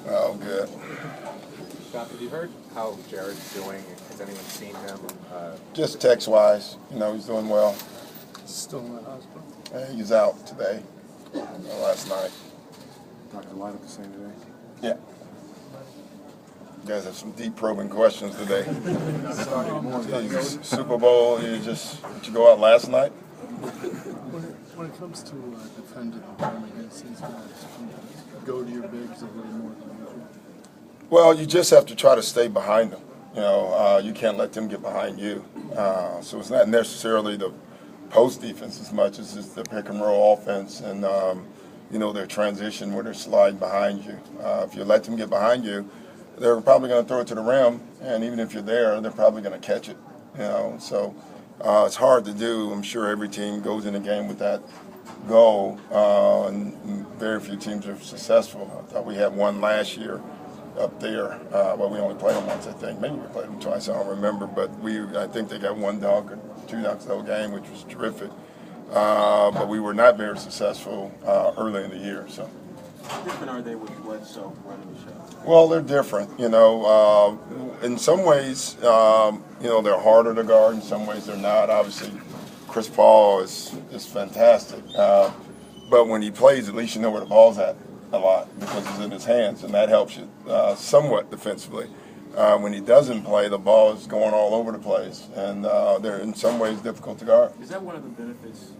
Oh, good. Scott, have you heard how Jared's doing? Has anyone seen him? Just text-wise, he's doing well. Still in the hospital? He's out today, last night. Dr. Light the same today? Yeah. You guys have some deep probing questions today. Super Bowl, did you go out last night? When it comes to defending the game against these guys, go to your bigs a little more than usual? Well, you just have to try to stay behind them. You can't let them get behind you. So it's not necessarily the post defense as much as it's the pick and roll offense and their transition where they're sliding behind you. If you let them get behind you, they're probably going to throw it to the rim, and even if you're there, they're probably going to catch it. So it's hard to do. I'm sure every team goes in a game with that goal, and very few teams are successful. I thought we had one last year up there. Well, we only played them once, I think. Maybe we played them twice. I don't remember, but I think they got one dunk or two dunks the whole game, which was terrific. But we were not very successful early in the year. So. How different are they with Bledsoe running the show? Well, they're different. In some ways, they're harder to guard. In some ways, they're not. Obviously, Chris Paul is fantastic. But when he plays, at least you know where the ball's at a lot because it's in his hands, and that helps you somewhat defensively. When he doesn't play, the ball is going all over the place, and they're in some ways difficult to guard. Is that one of the benefits?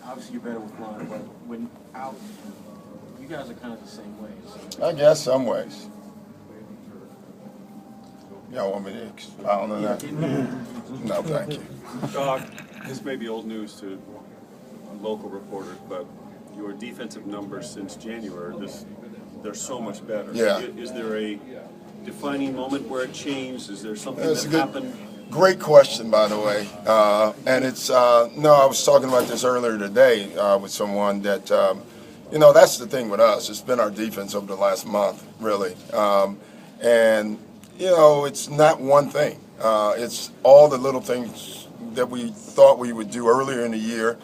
Obviously, you're better with one, but when out, you guys are kind of the same way. So. I guess some ways. Y'all want me to expound on that? No, thank you. Doc, this may be old news to local reporters, but your defensive numbers since January, they're so much better. Yeah. Is there a defining moment where it changed? Is there something That's that happened? Great question, by the way. And it's, I was talking about this earlier today with someone that, that's the thing with us. It's been our defense over the last month, really. It's not one thing. It's all the little things that we thought we would do earlier in the year.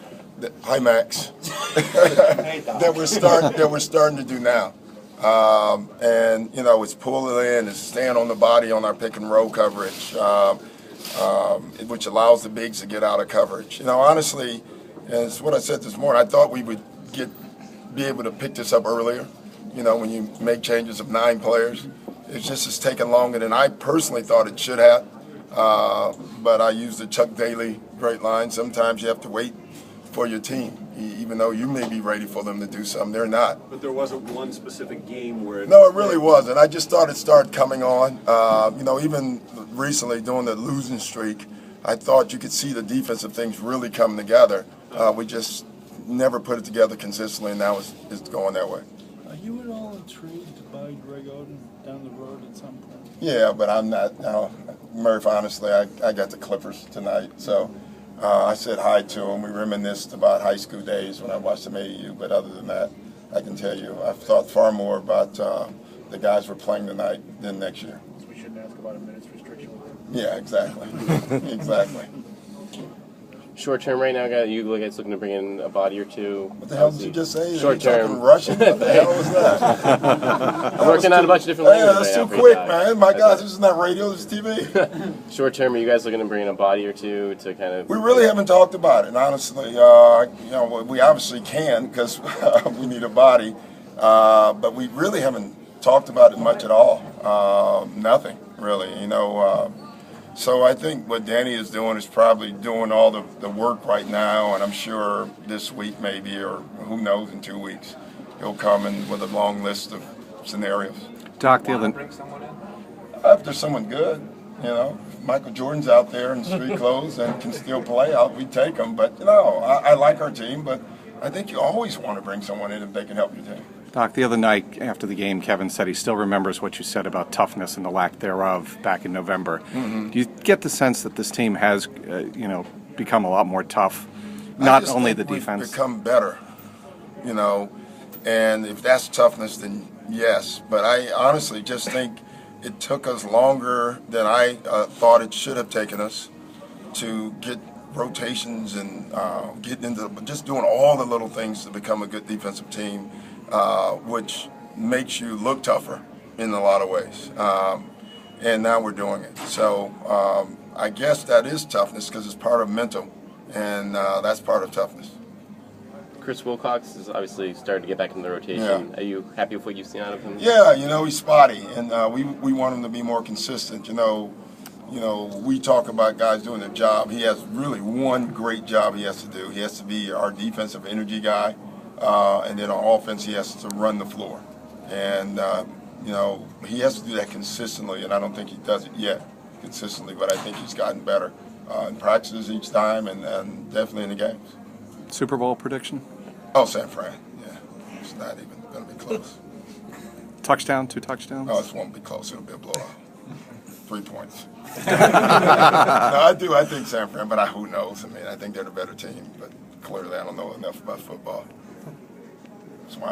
Hi, Max. that we're starting to do now. It's pulling in, it's staying on the body on our pick and roll coverage, which allows the bigs to get out of coverage. Honestly, and it's what I said this morning, I thought we would be able to pick this up earlier, when you make changes of 9 players. It's taken longer than I personally thought it should have. But I use the Chuck Daly great line. Sometimes you have to wait for your team, even though you may be ready for them to do something. They're not. But there wasn't one specific game where... No, it really wasn't. I just thought it started coming on. Even recently during the losing streak, I thought you could see the defensive things really come together. We just never put it together consistently, and now it's going that way. Are you at all intrigued to buy Greg Oden down the road at some point? Yeah, but I'm not. Murph, honestly, I got the Clippers tonight, so I said hi to him. We reminisced about high school days when I watched them AAU, but other than that, I can tell you, I've thought far more about the guys we're playing tonight than next year. So we shouldn't ask about a minute's restriction with him. Yeah, exactly. Exactly. Short term right now, guys, you guys looking to bring in a body or two? What the hell did you just say? Short term. Russian? What the hell was that? I'm working on a bunch of different languages. That's too quick, man. My God, this is not radio, this is TV. Short term, are you guys looking to bring in a body or two to kind of... We really haven't talked about it, honestly. We obviously can because we need a body, but we really haven't talked about it much at all. Nothing, really, So I think what Danny is doing is probably doing all the work right now, and I'm sure this week maybe, or who knows, in 2 weeks, he'll come in with a long list of scenarios. Doc, the other bring someone in? If there's someone good, Michael Jordan's out there in street clothes and can still play, we take him. But I like our team, but I think you always want to bring someone in if they can help your team. Doc, the other night after the game, Kevin said he still remembers what you said about toughness and the lack thereof back in November. Mm-hmm. Do you get the sense that this team has, become a lot more tough? Not only the defense. We've become better, and if that's toughness, then yes. But I honestly just think it took us longer than I thought it should have taken us to get rotations and getting into just doing all the little things to become a good defensive team. Which makes you look tougher. in a lot of ways. And now we're doing it. So I guess that is toughness because it's part of mental, and that's part of toughness. Chris Wilcox is obviously starting to get back in the rotation. Yeah. Are you happy with what you've seen out of him? Yeah, he's spotty, and we want him to be more consistent. We talk about guys doing their job. He has really one great job he has to do. He has to be our defensive energy guy, and then on offense he has to run the floor. And he has to do that consistently, and I don't think he does it yet consistently, but I think he's gotten better in practices each time, and definitely in the games. Super Bowl prediction? Oh, San Fran, yeah. It's not even going to be close. Touchdown, 2 touchdowns? No, it won't be close. It'll be a blowout. 3 points. No, I think San Fran, but who knows? I mean, I think they're the better team, but clearly I don't know enough about football. That's why